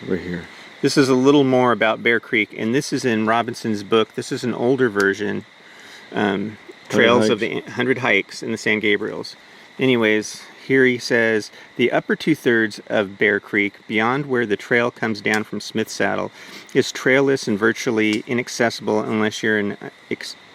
right here. This is a little more about Bear Creek, and this is in Robinson's book. This is an older version. Trails of the 100 Hikes in the San Gabriels. Anyways, here he says, the upper 2/3 of Bear Creek, beyond where the trail comes down from Smith's Saddle, is trailless and virtually inaccessible unless you're an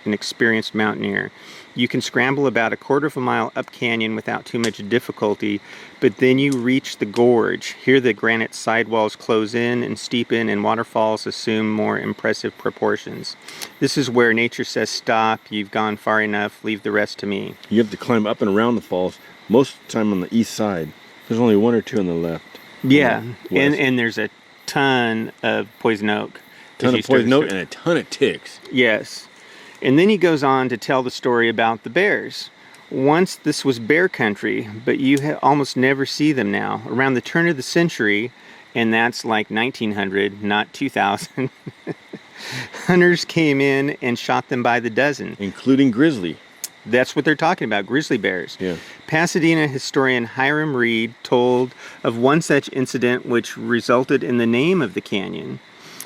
experienced mountaineer. You can scramble about a quarter of a mile up canyon without too much difficulty, but then you reach the gorge. Here the granite sidewalls close in and steepen, and waterfalls assume more impressive proportions. This is where nature says, stop, you've gone far enough, leave the rest to me. You have to climb up and around the falls, most of the time on the east side. There's only one or two on the left. Yeah, and there's a ton of poison oak. Ton of poison oak and a ton of ticks. Yes. And then he goes on to tell the story about the bears. Once this was bear country, but you almost never see them now. Around the turn of the century, and that's like 1900, not 2000, hunters came in and shot them by the dozen. Including grizzly. That's what they're talking about, grizzly bears. Yeah. Pasadena historian Hiram Reed told of one such incident which resulted in the name of the canyon.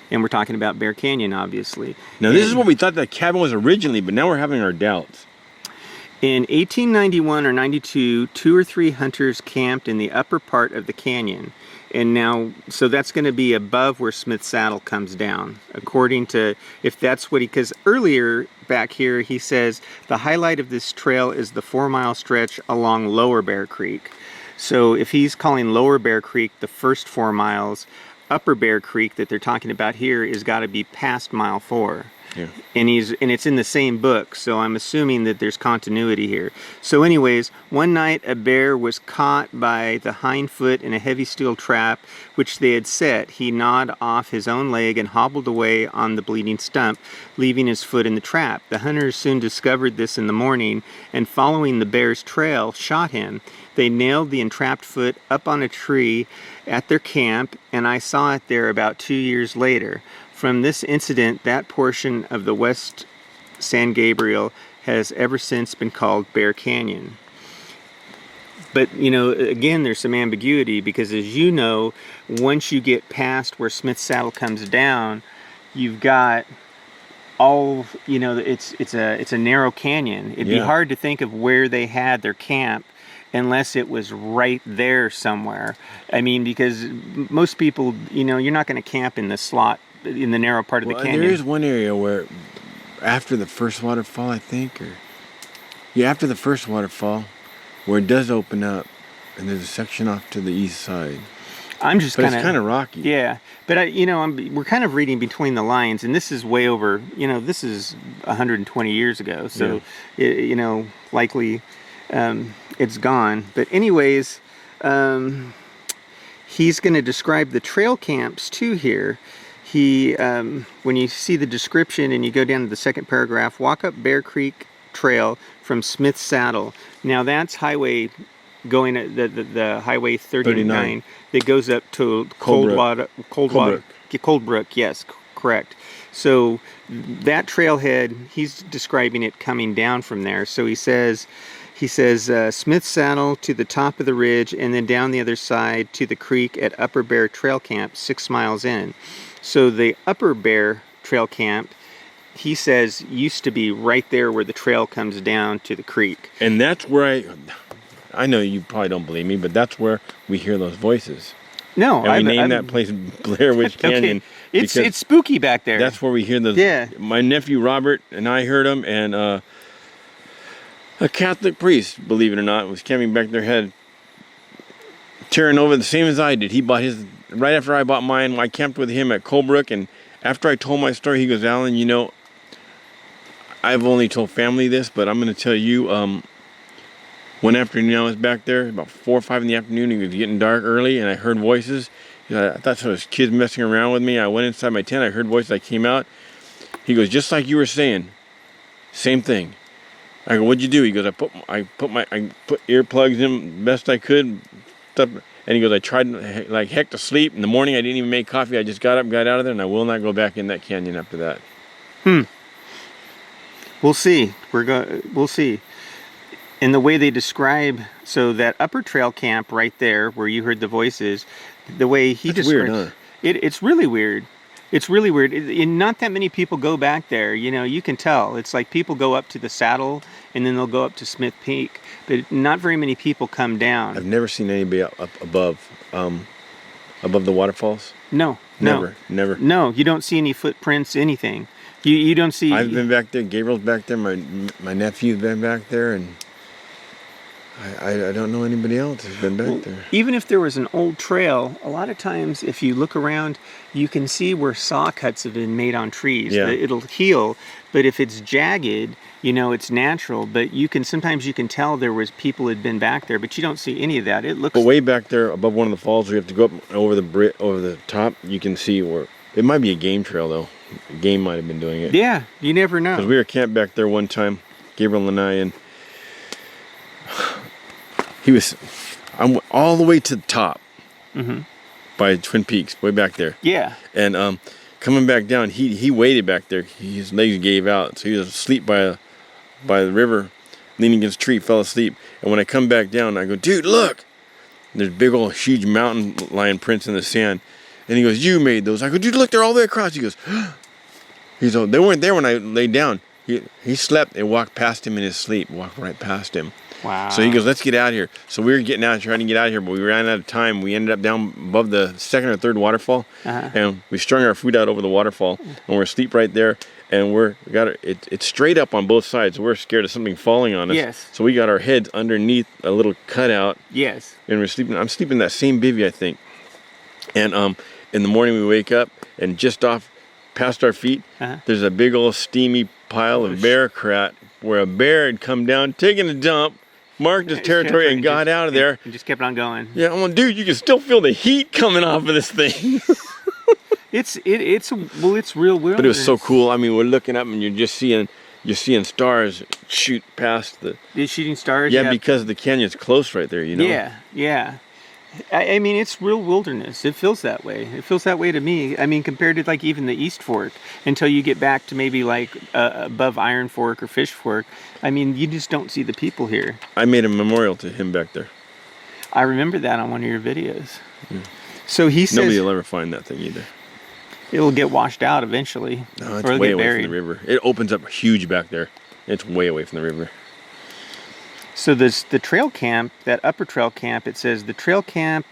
And we're talking about Bear Canyon, obviously. Now, this is what we thought that cabin was originally, but now we're having our doubts. In 1891 or 92, 2 or 3 hunters camped in the upper part of the canyon. And now, so that's going to be above where Smith's Saddle comes down, according to, if that's what he, because earlier back here, he says, the highlight of this trail is the 4-mile stretch along Lower Bear Creek. So if he's calling Lower Bear Creek the first 4 miles, Upper Bear Creek that they're talking about here is got to be past mile 4. Yeah. And it's in the same book, so I'm assuming that there's continuity here. So anyways, one night a bear was caught by the hind foot in a heavy steel trap which they had set. He gnawed off his own leg and hobbled away on the bleeding stump, leaving his foot in the trap. The hunters soon discovered this in the morning, and following the bear's trail, shot him. They nailed the entrapped foot up on a tree at their camp, and I saw it there about 2 years later. From this incident, that portion of the West San Gabriel has ever since been called Bear Canyon. But, you know, again, there's some ambiguity because, as you know, once you get past where Smith's Saddle comes down, you've got all, you know, it's a narrow canyon. It'd be hard to think of where they had their camp unless it was right there somewhere. I mean, because most people, you know, you're not going to camp in the slot, in the narrow part of the canyon. There is one area where, after the first waterfall, I think, after the first waterfall, where it does open up, and there's a section off to the east side. It's kind of rocky. Yeah, but you know, we're kind of reading between the lines, and this is way over. You know, this is 120 years ago, so you know, likely it's gone. But anyways, he's going to describe the trail camps too here. He, when you see the description and you go down to the second paragraph, walk up Bear Creek Trail from Smith's Saddle. Now that's highway going at the highway 39 that goes up to Coldbrook. Yes, correct. So that trailhead, he's describing it coming down from there. So he says Smith's Saddle to the top of the ridge, and then down the other side to the creek at Upper Bear Trail Camp, 6 miles in. So the Upper Bear Trail Camp, he says, used to be right there where the trail comes down to the creek. And that's where I know you probably don't believe me, but that's where we hear those voices. No, and we named that place Blair Witch Canyon. Okay. It's spooky back there. That's where we hear those. Yeah. My nephew Robert and I heard them, and a Catholic priest, believe it or not, was coming back their head, tearing over the same as I did. He bought his right after I bought mine. I camped with him at Coldbrook, and after I told my story, he goes, "Alan, you know, I've only told family this, but I'm going to tell you, one afternoon I was back there, about 4 or 5 in the afternoon, it was getting dark early, and I heard voices. I thought it was kids messing around with me. I went inside my tent, I heard voices, I came out. He goes, just like you were saying, same thing. I go, what'd you do? He goes, I put earplugs in best I could, stuff. And he goes, I tried like heck to sleep. In the morning, I didn't even make coffee. I just got up, got out of there, and I will not go back in that canyon after that. We'll see. We'll see. In the way they describe, so that upper trail camp right there, where you heard the voices, the way he describes. Weird, huh? It's really weird. It's really weird. Not that many people go back there. You know, you can tell. It's like people go up to the saddle and then they'll go up to Smith Peak, but not very many people come down. I've never seen anybody up above the waterfalls. No, Never. No, you don't see any footprints, anything. You don't see. I've been back there. Gabriel's back there. My nephew's been back there, and I don't know anybody else who's been back there. Even if there was an old trail, a lot of times if you look around, you can see where saw cuts have been made on trees. Yeah. It'll heal, but if it's jagged, you know, it's natural. But sometimes you can tell there was people had been back there, but you don't see any of that. It looks. But way back there, above one of the falls, we have to go up over the top. You can see where it might be a game trail though. A game might have been doing it. Yeah, you never know. Because we were camped back there one time, Gabriel and I, and I'm all the way to the top by Twin Peaks, way back there. Yeah. And coming back down, he waited back there. His legs gave out, so he was asleep by the river, leaning against a tree, fell asleep. And when I come back down, I go, dude, look! And there's big old huge mountain lion prints in the sand. And he goes, you made those. I go, dude, look, they're all the way across. He goes, he's all, they weren't there when I laid down. He slept and walked past him in his sleep, walked right past him. Wow. So he goes, let's get out of here. So we were getting out, trying to get out of here, but we ran out of time. We ended up down above the second or third waterfall, and we strung our food out over the waterfall, and we're asleep right there. And it's straight up on both sides. We're scared of something falling on us. Yes. So we got our heads underneath a little cutout. Yes. And we're sleeping. I'm sleeping in that same bivvy, I think. And in the morning we wake up, and just off past our feet, there's a big old steamy pile of bear crap where a bear had come down, taken a dump, marked his territory, and got out of there. And just kept on going. Yeah, I'm like, dude, you can still feel the heat coming off of this thing. It's real weird. But it was so cool. I mean, we're looking up and you're seeing stars shoot past the shooting stars. Yeah, because the canyon's close right there, you know. Yeah. I mean, it's real wilderness. It feels that way. It feels that way to me. I mean, compared to like even the East Fork, until you get back to maybe like above Iron Fork or Fish Fork. I mean, you just don't see the people here. I made a memorial to him back there. I remember that on one of your videos. Yeah. So he says nobody will ever find that thing either. It'll get washed out eventually. No, it's way away from the river. It opens up huge back there. It's way away from the river. So the trail camp, that upper trail camp, it says the trail camp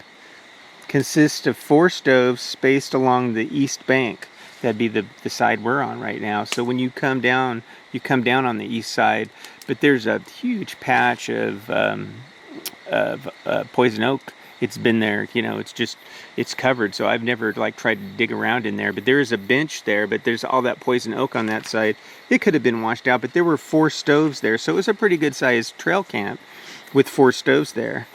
consists of 4 stoves spaced along the east bank. That'd be the side we're on right now. So when you come down on the east side, but there's a huge patch of poison oak. It's been there, you know, it's covered. So I've never like tried to dig around in there, but there is a bench there, but there's all that poison oak on that side. It could have been washed out, but there were 4 stoves there. So it was a pretty good sized trail camp with 4 stoves there.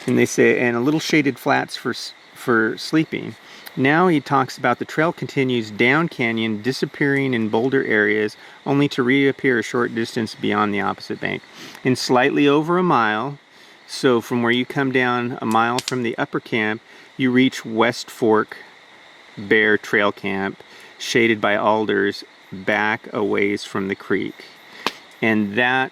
And they say, and a little shaded flats for sleeping. Now he talks about the trail continues down canyon, disappearing in boulder areas, only to reappear a short distance beyond the opposite bank. In slightly over a mile, so from where you come down a mile from the upper camp, you reach West Fork Bear Trail Camp, shaded by alders, back a ways from the creek. And that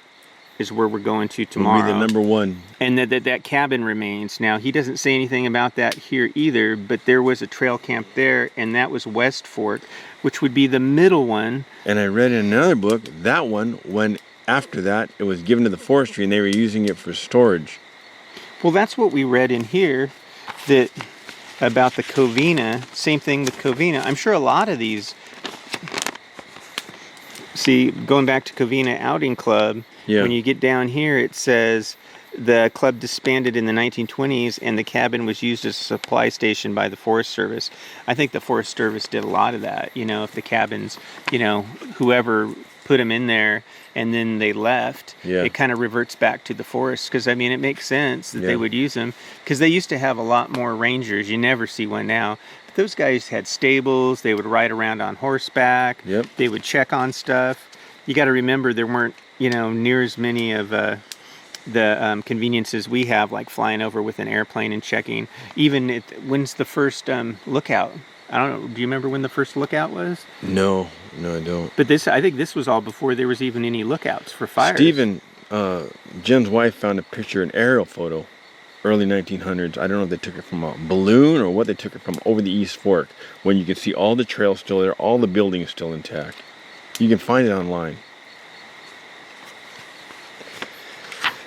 is where we're going to tomorrow. Will be the number 1. And that cabin remains. Now, he doesn't say anything about that here either, but there was a trail camp there, and that was West Fork, which would be the middle one. And I read in another book, that one, when after that, it was given to the forestry, and they were using it for storage. Well, that's what we read in here, that about the Covina. Same thing with Covina. I'm sure a lot of these, see, going back to Covina Outing Club, when you get down here, it says the club disbanded in the 1920s and the cabin was used as a supply station by the Forest Service. I think the Forest Service did a lot of that. You know, if the cabins, you know, whoever put them in there and then they left, it kind of reverts back to the forest, because I mean it makes sense that they would use them, because they used to have a lot more rangers. You never see one now, but those guys had stables. They would ride around on horseback. They would check on stuff. You got to remember, there weren't, you know, near as many of the conveniences we have, like flying over with an airplane and checking. Even when's the first lookout? I don't know. Do you remember when the first lookout was? No, I don't. But I think this was all before there was even any lookouts for fires. Stephen, Jen's wife, found a picture, an aerial photo early 1900s. I don't know if they took it from a balloon or what they took it from over the East Fork, when you can see all the trails still there, all the buildings still intact. You can find it online.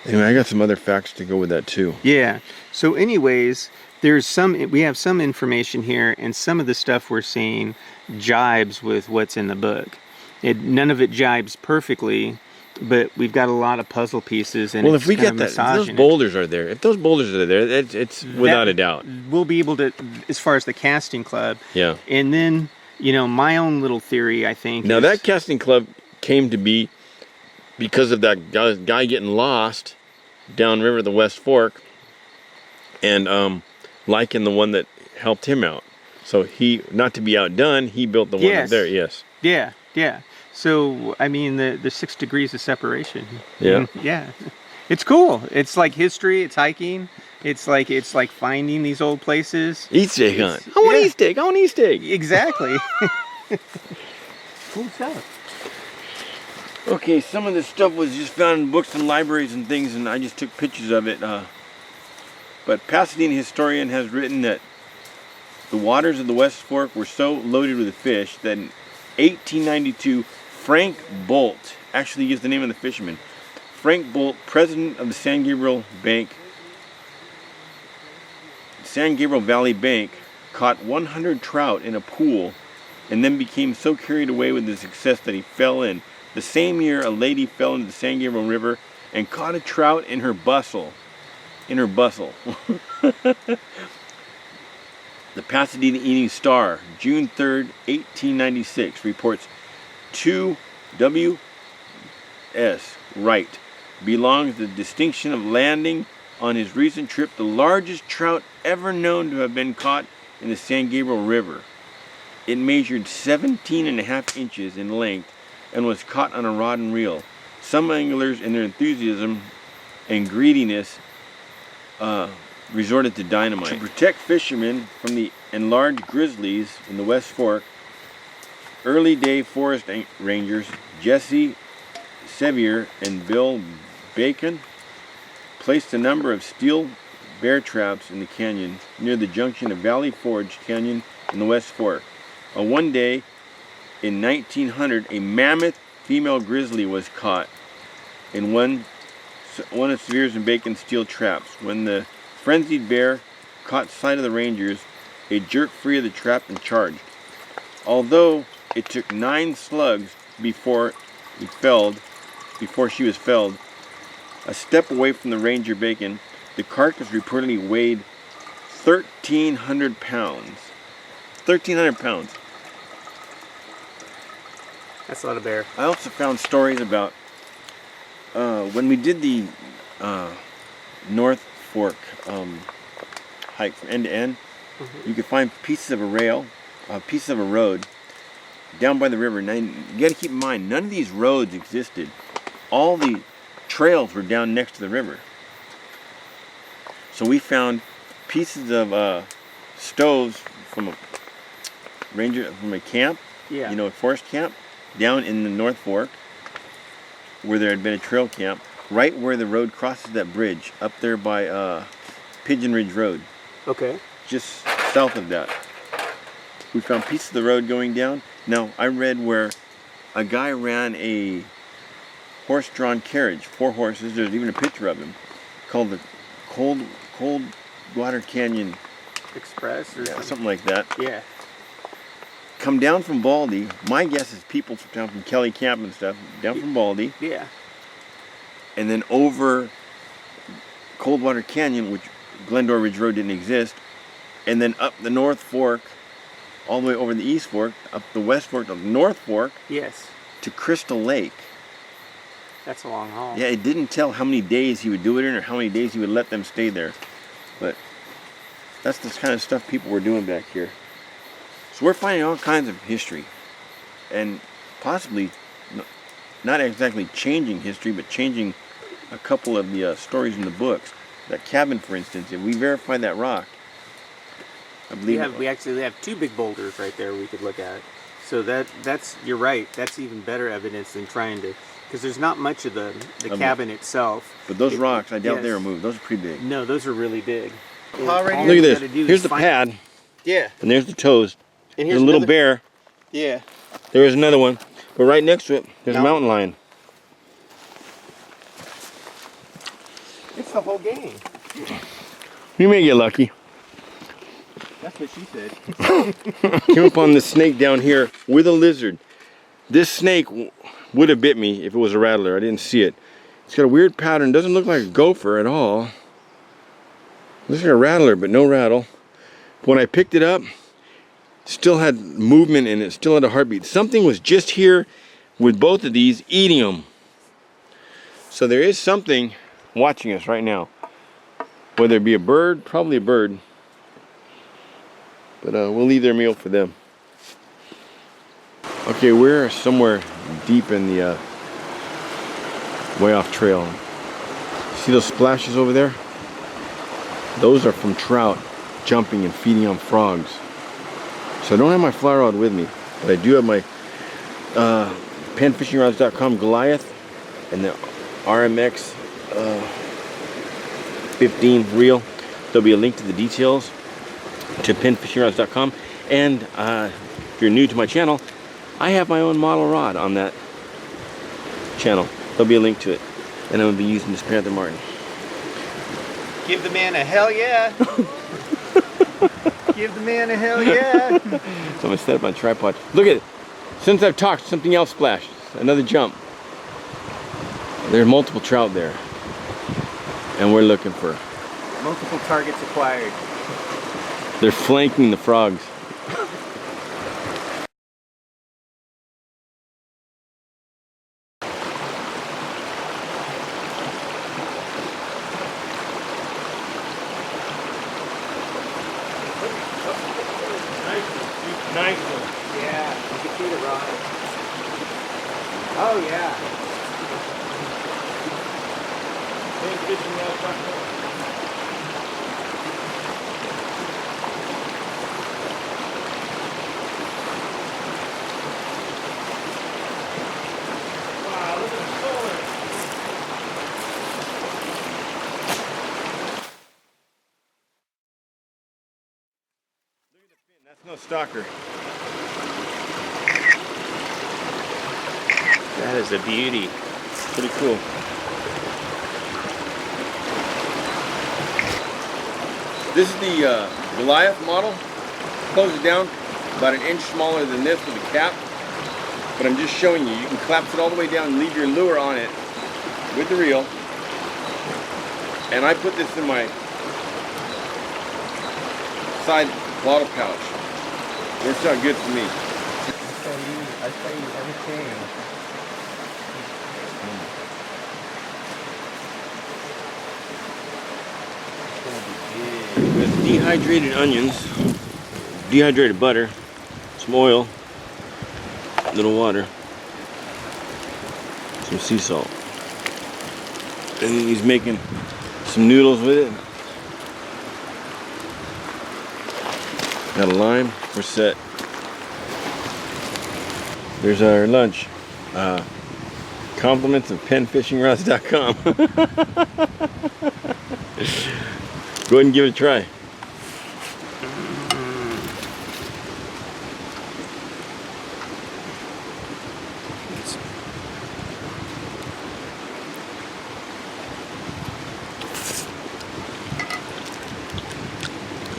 Anyway, I got some other facts to go with that too. Yeah. So anyways, we have some information here, and some of the stuff we're seeing jibes with what's in the book. None of it jibes perfectly, but we've got a lot of puzzle pieces, and Well, it's if we kind get of that, if those massaging it. boulders are there, if those boulders are there, it's without a doubt. We'll be able to, as far as the casting club. Yeah. And then, my own little theory, I think. Now is, that casting club came to be because of that guy getting lost downriver the West Fork, and liking the one that helped him out. So he, not to be outdone, he built the one up there. Yes. Yeah. Yeah. So I mean, the 6 degrees of separation. Yeah. Yeah. It's cool. It's like history. It's hiking. It's like finding these old places. Easter egg hunt. I want Easter egg. I want Easter egg. Exactly. Cool stuff. Okay, some of this stuff was just found in books and libraries and things, and I just took pictures of it. But Pasadena historian has written that the waters of the West Fork were so loaded with fish that in 1892, Frank Bolt, actually gives the name of the fisherman, Frank Bolt, president of the San Gabriel Valley Bank, caught 100 trout in a pool, and then became so carried away with the success that he fell in. The same year, a lady fell into the San Gabriel River and caught a trout in her bustle. The Pasadena Evening Star, June 3rd, 1896, reports to W.S. Wright belongs the distinction of landing on his recent trip the largest trout ever known to have been caught in the San Gabriel River. It measured 17.5 inches in length and was caught on a rod and reel. Some anglers, in their enthusiasm and greediness, resorted to dynamite. To protect fishermen from the enlarged grizzlies in the West Fork, early day forest rangers Jesse Sevier and Bill Bacon placed a number of steel bear traps in the canyon near the junction of Valley Forge Canyon in the West Fork. One day in 1900, a mammoth female grizzly was caught in one of Sevier's and Bacon's steel traps. When the frenzied bear caught sight of the rangers, it jerked free of the trap and charged. Although it took 9 slugs before she was felled, a step away from the ranger Bacon, the carcass reportedly weighed 1,300 pounds. 1,300 pounds. That's a lot of bear. I also found stories about when we did the North Fork hike from end to end. You could find pieces of a rail, pieces of a road down by the river. Now you got to keep in mind, none of these roads existed. All the trails were down next to the river. So we found pieces of stoves from a camp, a forest camp, down in the North Fork, where there had been a trail camp, right where the road crosses that bridge, up there by Pigeon Ridge Road. Okay. Just south of that. We found pieces of the road going down. Now, I read where a guy ran a horse-drawn carriage, 4 horses, there's even a picture of him, called the Coldwater Canyon Express or something like that. Yeah. Come down from Baldy. My guess is people down from Kelly Camp and stuff, down from Baldy. Yeah. And then over Coldwater Canyon, which Glendora Ridge Road didn't exist, and then up the North Fork, all the way over the East Fork, up the West Fork, to the North Fork, Yes. to Crystal Lake. That's a long haul. Yeah, it didn't tell how many days he would do it in or how many days he would let them stay there. But that's the kind of stuff people were doing back here. So we're finding all kinds of history. And possibly not exactly changing history, but changing a couple of the stories in the books. That cabin, for instance, if we verify that rock, I believe we actually have 2 big boulders right there we could look at. So that's you're right. That's even better evidence than trying to because there's not much of the Okay. cabin itself. But those rocks, I doubt yes. they were moved. Those are pretty big. No, those are really big. Look at this. Here's the pad, Yeah. and there's the toes. And There's a little another- bear. Yeah. There is another one. But right next to it, there's a mountain lion. It's the whole game. You may get lucky. That's what she said. Came upon this snake down here with a lizard. This snake would have bit me if it was a rattler. I didn't see it. It's got a weird pattern. Doesn't look like a gopher at all. Looks like a rattler, but no rattle. When I picked it up, it still had movement in it. Still had a heartbeat. Something was just here with both of these eating them. So there is something watching us right now. Whether it be a bird, probably a bird. But we'll leave their meal for them. Okay, we're somewhere deep in the way off trail. See those splashes over there? Those are from trout jumping and feeding on frogs. So I don't have my fly rod with me, but I do have my panfishingrods.com Goliath and the RMX 15 reel. There'll be a link to the details to panfishingrods.com, and if you're new to my channel, I have my own model rod on that channel. There'll be a link to it, and I'm going to be using this Panther Martin. Give the man a hell yeah. Give the man a hell yeah. So I'm going to set up my tripod. Look at it. Since I've talked, something else splashed. Another jump. There's multiple trout there, and we're looking for. Multiple targets acquired. They're flanking the frogs. Nice one. Yeah, you can see the rod. Oh yeah. Wow, look at the solar. Look at the fin. That's no stalker. That is a beauty. Pretty cool. This is the Goliath model. Close it down about an inch smaller than this with a cap. But I'm just showing you. You can collapse it all the way down and leave your lure on it with the reel. And I put this in my side bottle pouch. Works out good for me. I tell you everything. With dehydrated onions, dehydrated butter, some oil, a little water, some sea salt. And he's making some noodles with it. Got a lime, we're set. There's our lunch. Compliments of panfishingrods.com. Go ahead and give it a try.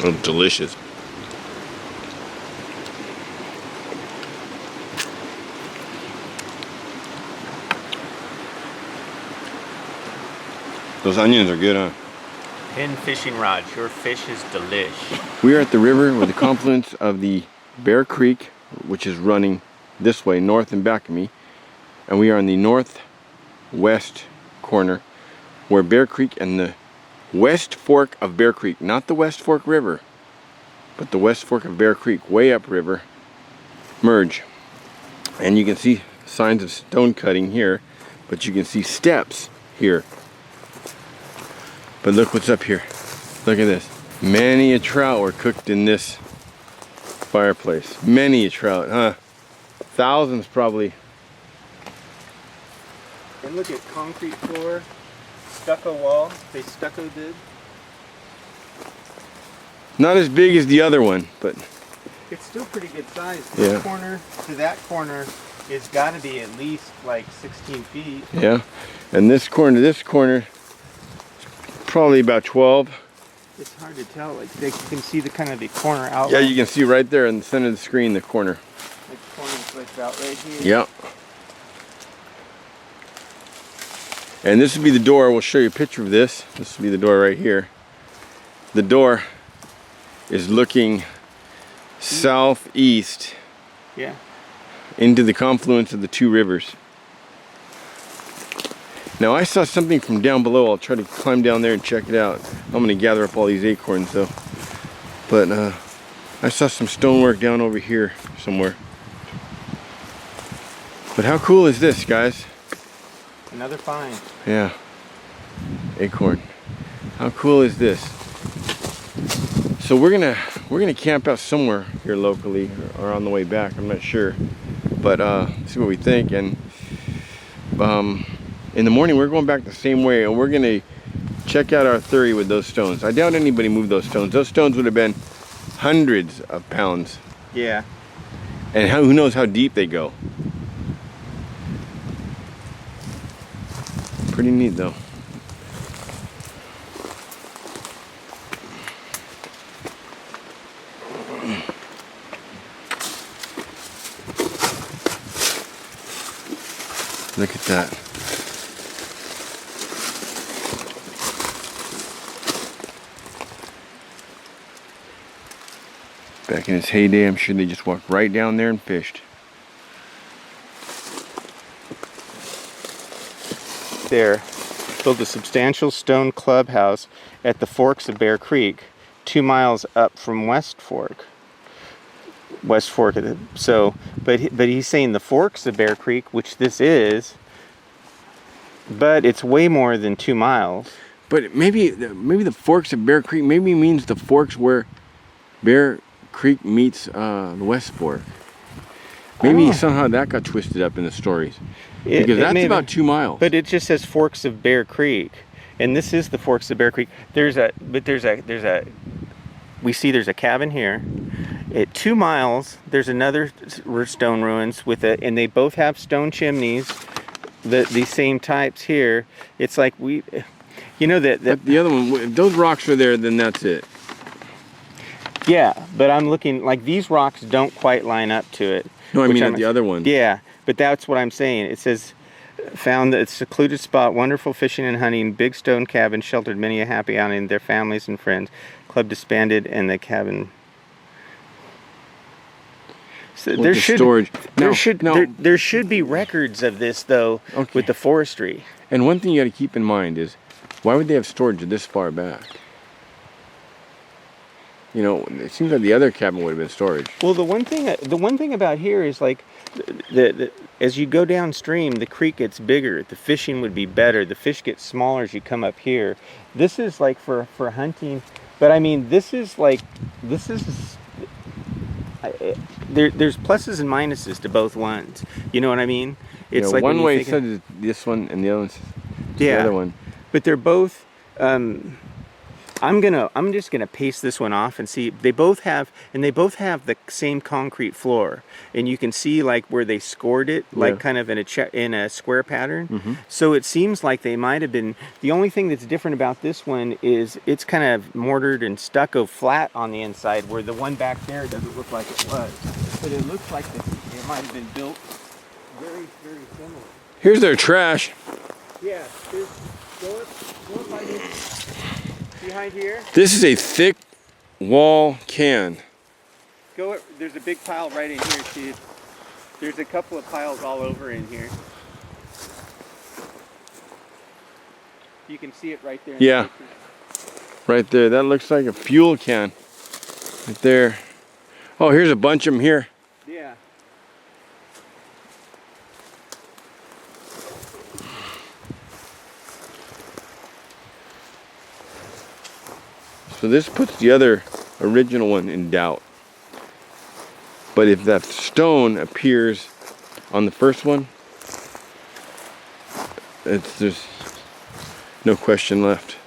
Oh, delicious. Those onions are good, huh? Pin fishing rods, your fish is delish. We are at the river with the confluence of the Bear Creek, which is running this way, north and back of me. And we are in the northwest corner where Bear Creek and the West Fork of Bear Creek, not the West Fork River, but the West Fork of Bear Creek, way upriver, merge. And you can see signs of stone cutting here, but you can see steps here. But look what's up here. Look at this. Many a trout were cooked in this fireplace. Many a trout, huh? Thousands probably. look at concrete floor, stucco wall. They stucco did. Not as big as the other one, but It's still pretty good size. Yeah. This corner to that corner is got to be at least like 16 feet. yeah. And this corner to this corner, probably about 12. It's hard to tell. Like they can see the kind of the corner outline. Yeah, you can see right there in the center of the screen, the corner. Like the corner splits out right here. Yeah. And this would be the door. We'll show you a picture of this. This would be the door right here. The door is looking southeast Yeah. into the confluence of the two rivers. Now I saw something from down below. I'll try to climb down there and check it out. I'm going to gather up all these acorns though. But I saw some stonework down over here somewhere. But how cool is this, guys? Another find. Yeah. Acorn. How cool is this? So we're gonna camp out somewhere here locally or on the way back. I'm not sure. But see what we think. And in the morning we're going back the same way, and we're gonna check out our theory with those stones. I doubt anybody moved those stones. Those stones would have been hundreds of pounds. Yeah. And who knows how deep they go. Pretty neat though. Look at that. Back in its heyday, I'm sure they just walked right down there and fished. There, built a substantial stone clubhouse at the forks of Bear Creek, 2 miles up from West Fork. West Fork of the, so, but he's saying the forks of Bear Creek, which this is, but it's way more than 2 miles. But maybe the forks of Bear Creek maybe means the forks where Bear Creek meets the West Fork. Maybe somehow that got twisted up in the stories. Because that's about 2 miles. But it just says forks of Bear Creek, and this is the forks of Bear Creek. There's a cabin here. At 2 miles, there's another stone ruins with it, and they both have stone chimneys. These same types here. It's like but the other one, if those rocks are there, then that's it. Yeah, but I'm looking like these rocks don't quite line up to it. No, I mean at the other one. Yeah, but that's what I'm saying. It says, found a secluded spot, wonderful fishing and hunting, big stone cabin, sheltered many a happy outing, their families and friends. Club disbanded and the cabin. So there should be records of this though, okay, with the forestry. And one thing you got to keep in mind is, why would they have storage this far back? You know, it seems like the other cabin would have been storage. Well, the one thing about here is like, as you go downstream, the creek gets bigger. The fishing would be better. The fish get smaller as you come up here. This is like for hunting, but I mean, there's pluses and minuses to both ones. You know what I mean? It's like one way said is this one, and the other one's the other one. But they're both. I'm just gonna paste this one off and see. They both have the same concrete floor, and you can see like where they scored it, like kind of in a square pattern. Mm-hmm. So it seems like they might have been. The only thing that's different about this one is it's kind of mortared and stucco flat on the inside, where the one back there doesn't look like it was. But it looks like it might have been built very, very similar. Here's their trash. Yeah. Go up by this. Behind here. This is a thick wall can. There's a big pile right in here, see. There's a couple of piles all over in here. You can see it right there. Yeah. Right there. That looks like a fuel can. Right there. Oh, here's a bunch of them here. Yeah. So this puts the other original one in doubt. But if that stone appears on the first one, there's no question left.